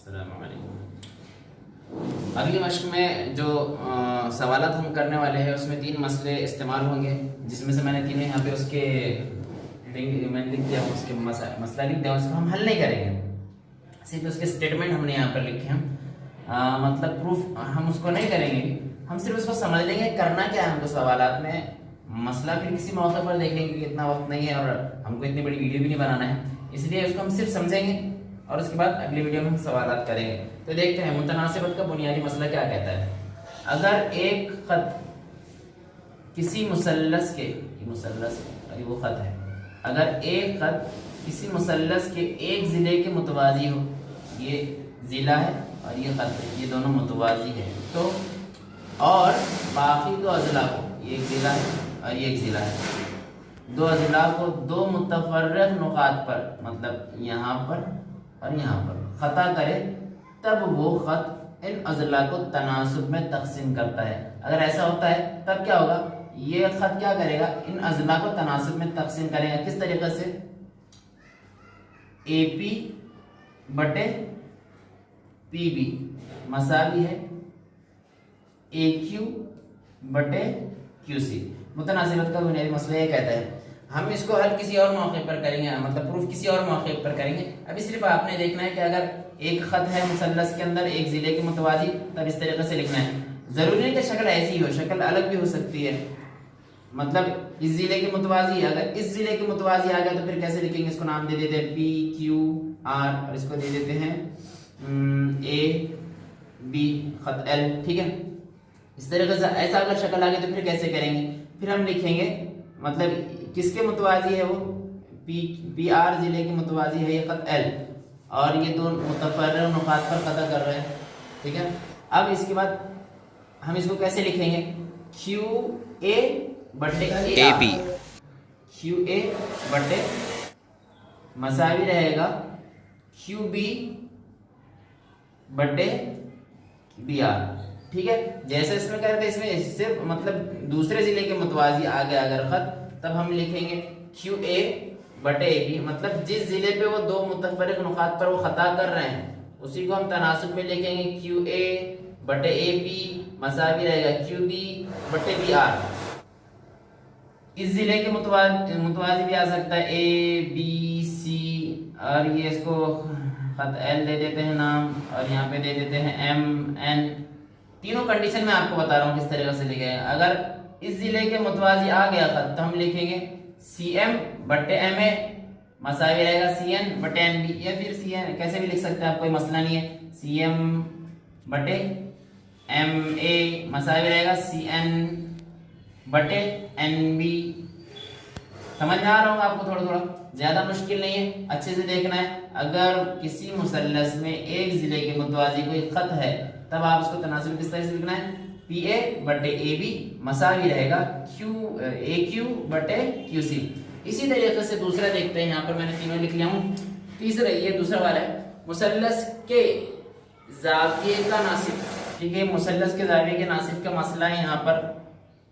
السلام علیکم۔ اگلی مشق میں جو سوالات ہم کرنے والے ہیں اس میں 3 مسئلے استعمال ہوں گے، جس میں سے میں نے تینوں یہاں پہ اس کے میں نے لکھ دیا ہوں، اس کے مسئلہ لکھ دیا ہوں، اس کو ہم حل نہیں کریں گے، صرف اس کے اسٹیٹمنٹ ہم نے یہاں پر لکھے ہیں، مطلب پروف ہم اس کو نہیں کریں گے، ہم صرف اس کو سمجھ لیں گے کرنا کیا ہے ہم کو سوالات میں۔ مسئلہ پھر کسی موقع پر دیکھیں گے کہ اتنا وقت نہیں ہے اور ہم کو اتنی بڑی ویڈیو بھی نہیں بنانا ہے، اس لیے اس کو ہم صرف سمجھیں گے اور اس کے بعد اگلی ویڈیو میں ہم سوالات کریں گے۔ تو دیکھتے ہیں متناسبت کا بنیادی مسئلہ کیا کہتا ہے۔ اگر ایک خط کسی مثلث کے، وہ خط ہے، اگر ایک خط کسی مثلث کے ایک ضلع کے متوازی ہو، یہ ضلع ہے اور یہ خط ہے، یہ دونوں متوازی ہے، تو اور باقی 2 اضلاع کو، یہ ایک ضلع ہے اور یہ ایک ضلع ہے، 2 اضلاع کو 2 متفرق نقاط پر، مطلب یہاں پر اور یہاں پر خطا کرے، تب وہ خط ان اضلاع کو تناسب میں تقسیم کرتا ہے۔ اگر ایسا ہوتا ہے تب کیا ہوگا، یہ خط کیا کرے گا، ان اضلاع کو تناسب میں تقسیم کرے گا۔ کس طریقے سے، اے پی بٹے پی بی مساوی ہے اے کیو بٹے کیو سی۔ متناسبت کا بنیادی مسئلہ یہ کہتا ہے، ہم اس کو حل کسی اور موقع پر کریں گے، مطلب پروف کسی اور موقع پر کریں گے۔ ابھی صرف آپ نے دیکھنا ہے کہ اگر ایک خط ہے مثلث کے اندر ایک ضلع کے متوازی، تب اس طریقے سے لکھنا ہے۔ ضروری نہیں کہ شکل ایسی ہو، شکل الگ بھی ہو سکتی ہے، مطلب اس ضلع کے متوازی، اگر اس ضلع کے متوازی آ گیا تو پھر کیسے لکھیں گے، اس کو نام دے دیتے ہیں پی کیو آر اور اس کو دے دیتے ہیں اے بی خط ایل، ٹھیک ہے۔ اس طریقے سے ایسا اگر شکل آ گئی تو پھر کیسے کریں گے، پھر ہم لکھیں گے مطلب کس کے متوازی ہے، وہ پی آر ضلع کے متوازی ہے یہ خط ایل، اور یہ 2 متفرق نقاط پر خطا کر رہے ہیں، ٹھیک ہے۔ اب اس کے بعد ہم اس کو کیسے لکھیں گے، کیو اے بٹے اے بی، کیو اے بٹے مساوی رہے گا کیو بی بٹے بی آر، ٹھیک ہے۔ جیسے اس میں کہتے ہیں، اس میں صرف مطلب دوسرے ضلع کے متوازی آ گیا اگر خط، تب ہم لکھیں گے کیو اے بٹے اے بی، مطلب جس ضلع پہ وہ 2 متفرق نقاط پر وہ خطا کر رہے ہیں اسی کو ہم تناسب میں لکھیں گے، کیو اے بٹے اے بی مساوی رہے گا کیو بی بٹے بی آر۔ اس ضلع کے متوازی بھی آ سکتا ہے اے بی سی، اور یہ اس کو خط ایل دے دیتے ہیں نام، اور یہاں پہ دے دیتے ہیں ایم این۔ تینوں کنڈیشن میں آپ کو بتا رہا ہوں کس طریقے سے لکھے ہیں۔ اگر اس ضلع کے متوازی آ گیا خط تو ہم لکھیں گے سی ایم بٹے ایم اے مساوی رہے گا سی این بٹے این بی، یا پھر سی این کیسے بھی لکھ سکتے ہیں آپ، کوئی مسئلہ نہیں ہے، سی ایم بٹے ایم اے مساوی رہے گا سی این بٹے این بی۔ سمجھ میں آ رہا ہوگا آپ کو، تھوڑا تھوڑا زیادہ مشکل نہیں ہے، اچھے سے دیکھنا ہے۔ اگر کسی مثلث میں ایک ضلع کے متوازی کوئی خط ہے تب آپ اس کو تناسب کس طرح سے لکھنا ہے، پی اے بٹے اے بی مساوی رہے گا اے کیو بٹے کیو سی۔ اسی طریقے سے دوسرا دیکھتے ہیں، یہاں پر میں نے تینوں لکھ لیا ہوں۔ تیسرا، یہ دوسرا والا ہے، مثلث کے زاویے کا ناصف، ٹھیک ہے، مثلث کے زاویے کے ناصف کا مسئلہ ہے یہاں پر۔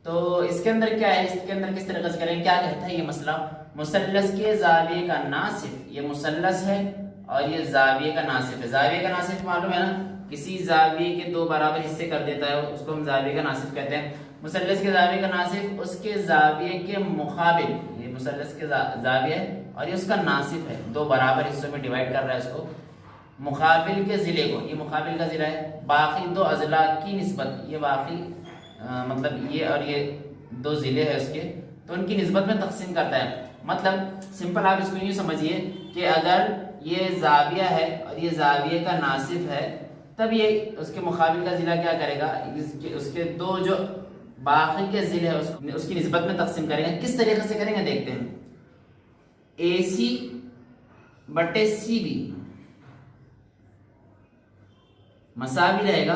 تو اس کے اندر کیا ہے، اس کے اندر کس طریقے سے کریں، کیا کہتا ہے یہ مسئلہ، مثلث کے زاویے کا ناصف، یہ مثلث ہے اور یہ زاویے کا ناصف ہے۔ زاویے کا ناصف معلوم ہے نا، کسی زاویے کے 2 برابر حصے کر دیتا ہے، اس کو ہم زاویے کا ناصف کہتے ہیں۔ مثلث کے زاویے کا ناصف اس کے زاویے کے مقابل، یہ مثلث کے زاویہ ہے اور یہ اس کا ناصف ہے، 2 برابر حصوں میں ڈیوائیڈ کر رہا ہے اس کو، مقابل کے ضلع کو، یہ مقابل کا ضلع ہے، باقی 2 اضلاع کی نسبت، یہ باقی مطلب یہ اور یہ 2 ضلع ہے اس کے، تو ان کی نسبت میں تقسیم کرتا ہے۔ مطلب سمپل آپ اس کو یوں سمجھیے کہ اگر یہ زاویہ ہے اور یہ زاویے کا ناصف ہے، تب یہ اس کے مقابل کا ضلع کیا کرے گا، اس کے 2 جو باقی کے ضلع ہے اس کی نسبت میں تقسیم کرے گا۔ کس طریقے سے کریں گے دیکھتے ہیں، اے سی بٹے سی بی مساوی رہے گا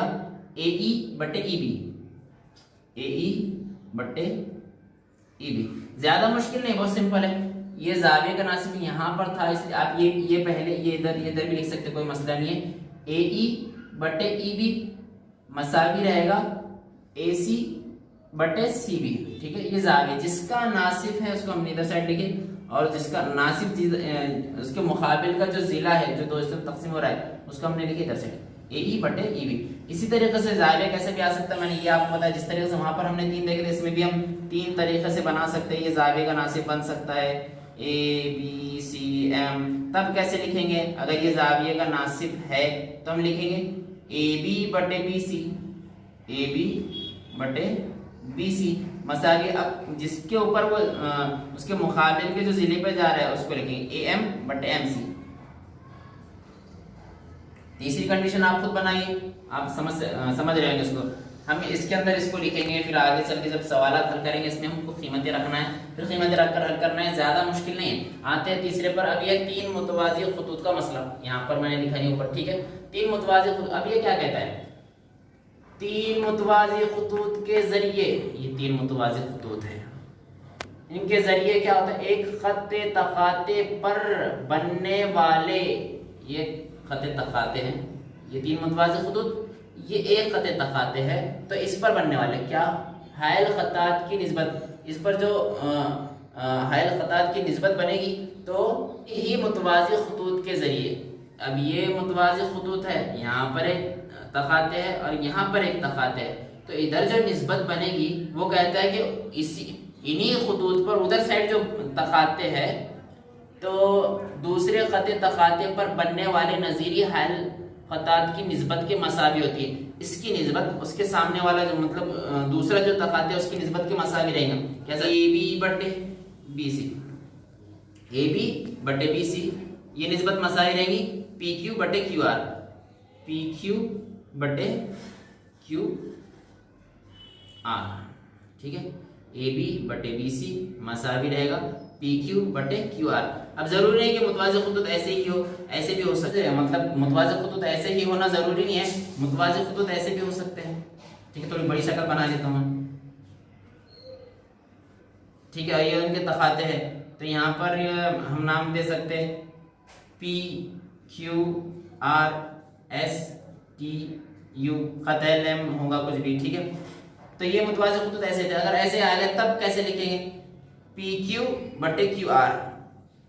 اے ای بٹے ای بی، اے ای بٹے ای بی۔ زیادہ مشکل نہیں، بہت سمپل ہے۔ یہ زاویے کا ناصف یہاں پر تھا، اس لیے آپ یہ پہلے یہ ادھر بھی لکھ سکتے، کوئی مسئلہ نہیں ہے۔ اے ای بٹے ای بی مساوی رہے گا اے سی بٹے سی بی، ٹھیک ہے۔ یہ زاویہ جس کا ناصف ہے اس کو ہم نے ادھر سائڈ لکھے، اور جس کا ناصب چیز اس کے مقابل کا جو ضلع ہے جو دو حصوں میں تقسیم ہو رہا ہے اس کو ہم نے لکھی ادھر سے اے ای بٹے ای بی. اسی طریقے سے زاویہ کیسے بھی آ سکتا ہے, میں نے یہ آپ کو بتایا. جس طریقے سے وہاں پر ہم نے 3 دیکھے تھے, اس میں بھی ہم 3 طریقے سے بنا سکتے ہیں. یہ زاویہ کا ناصب بن سکتا ہے اے بی سی ایم. تب کیسے لکھیں گے؟ اگر یہ زاویہ کا ناصب ہے تو ہم لکھیں گے اے بی بٹے بی سی, اے بی بٹے بی سی مساوی. اب جس کے اوپر وہ اس کے مقابل کے جو ضلع پہ جا رہا ہے اس کو لکھیں گے اے ایم بٹے ایم سی. تیسری کنڈیشن آپ خود بنائیے, آپ سمجھ رہے ہیں اس کو. ہم اس کے اندر اس کو لکھیں گے, پھر آگے چل کے جب سوالات حل کریں گے اس میں ہم کو قیمتیں رکھنا ہے, پھر قیمتیں رکھ کر حل کرنا ہے. زیادہ مشکل نہیں ہے. آتے ہیں تیسرے پر. اب یہ 3 متوازی خطوط کا مسئلہ یہاں پر میں نے لکھا ہے اوپر, ٹھیک ہے. 3 متوازی خطوط. اب یہ کیا کہتا ہے؟ 3 متوازی خطوط کے ذریعے, یہ 3 متوازی خطوط ہیں, ان کے ذریعے کیا ہوتا ہے؟ ایک خط تقاطع پر بننے والے, یہ خط تقاطع ہیں, یہ 3 متوازی خطوط, یہ ایک خط تقاطع ہے تو اس پر بننے والے کیا حائل خطات کی نسبت, اس پر جو حائل خطات کی نسبت بنے گی تو یہی متوازی خطوط کے ذریعے. اب یہ متوازی خطوط ہے, یہاں پر ایک تقاطع ہے اور یہاں پر ایک تقاطع ہے, تو ادھر جو نسبت بنے گی وہ کہتا ہے کہ انہی خطوط پر ادھر سائڈ جو تقاطع ہے تو دوسرے خط تقاطع پر بننے والے نظیری حائل خطات کی نسبت کے مساوی ہوتی ہے. اس کی نسبت اس کے سامنے والا جو مطلب دوسرا جو تقاطع ہے اس کی نسبت کے مساوی رہے گا. کیسا؟ اے بی بٹے بی سی, اے بی بٹے بی سی, یہ نسبت مساوی رہے گی پی کیو بٹے کیو آر, پی کیو بٹے کیو آر, ٹھیک ہے. اے بی بٹے بی سی مساوی رہے گا پی کیو بٹے کیو آر. اب ضروری نہیں کہ متوازی خطوط ایسے ہی ہو, ایسے بھی ہو سکتے ہیں, مطلب متوازی خطوط ایسے ہی ہونا ضروری نہیں ہے, متوازی خطوط ایسے بھی ہو سکتے ہیں, ٹھیک ہے. تھوڑی بڑی شکل بنا لیتا ہوں میں, ٹھیک ہے. یہ ان کے تقاطع ہے تو یہاں پر ہم نام دے سکتے ہیں P Q R S T U, خط ایم ہوگا کچھ بھی, ٹھیک ہے. تو یہ متوازی خطوط ایسے تھے. اگر ایسے آ گئے تب کیسے لکھیں گے؟ پی کیو بٹے کیو آر,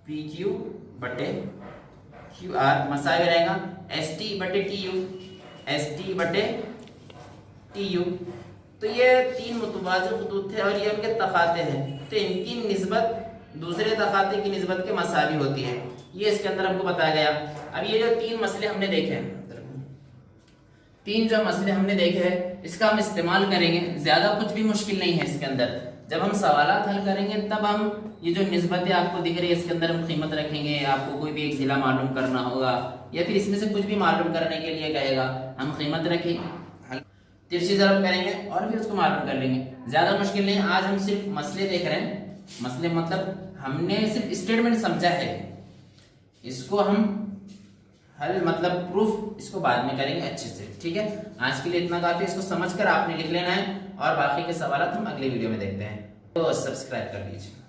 پی کیو بٹے کیو آر مساوی رہے گا ایس ٹی بٹے ٹی یو, ایس ٹی بٹے ٹی یو. تو یہ 3 متوازی خطوط تھے اور یہ ان کے تقاطع ہیں, تو ان کی نسبت دوسرے تقاطع کی نسبت کے مساوی ہوتی ہے. یہ اس کے اندر ہم کو بتایا گیا. اب یہ جو 3 مسئلے ہم نے دیکھے ہیں, 3 جو مسئلے ہم نے دیکھے ہیں, اس کا ہم استعمال کریں گے. زیادہ کچھ بھی مشکل نہیں ہے اس کے اندر. جب ہم سوالات حل کریں گے تب ہم یہ جو نسبتیں آپ کو دکھ رہی ہے اس کے اندر ہم قیمت رکھیں گے. آپ کو کوئی بھی ایک ضلع معلوم کرنا ہوگا یا پھر اس میں سے کچھ بھی معلوم کرنے کے لیے کہے گا, ہم قیمت رکھیں, ترچھی ضرب کریں گے اور پھر اس کو معلوم کر لیں گے. زیادہ مشکل نہیں. آج ہم صرف مسئلے دیکھ رہے ہیں. مسئلے مطلب ہم نے صرف اسٹیٹمنٹ سمجھا ہے, اس کو ہم حل مطلب پروف اس کو بعد میں کریں گے اچھے سے, ٹھیک ہے. آج کے لیے اتنا کافی. اس کو سمجھ کر آپ نے لکھ لینا ہے اور باقی کے سوالات ہم اگلے ویڈیو میں دیکھتے ہیں. تو سبسکرائب کر لیجیے.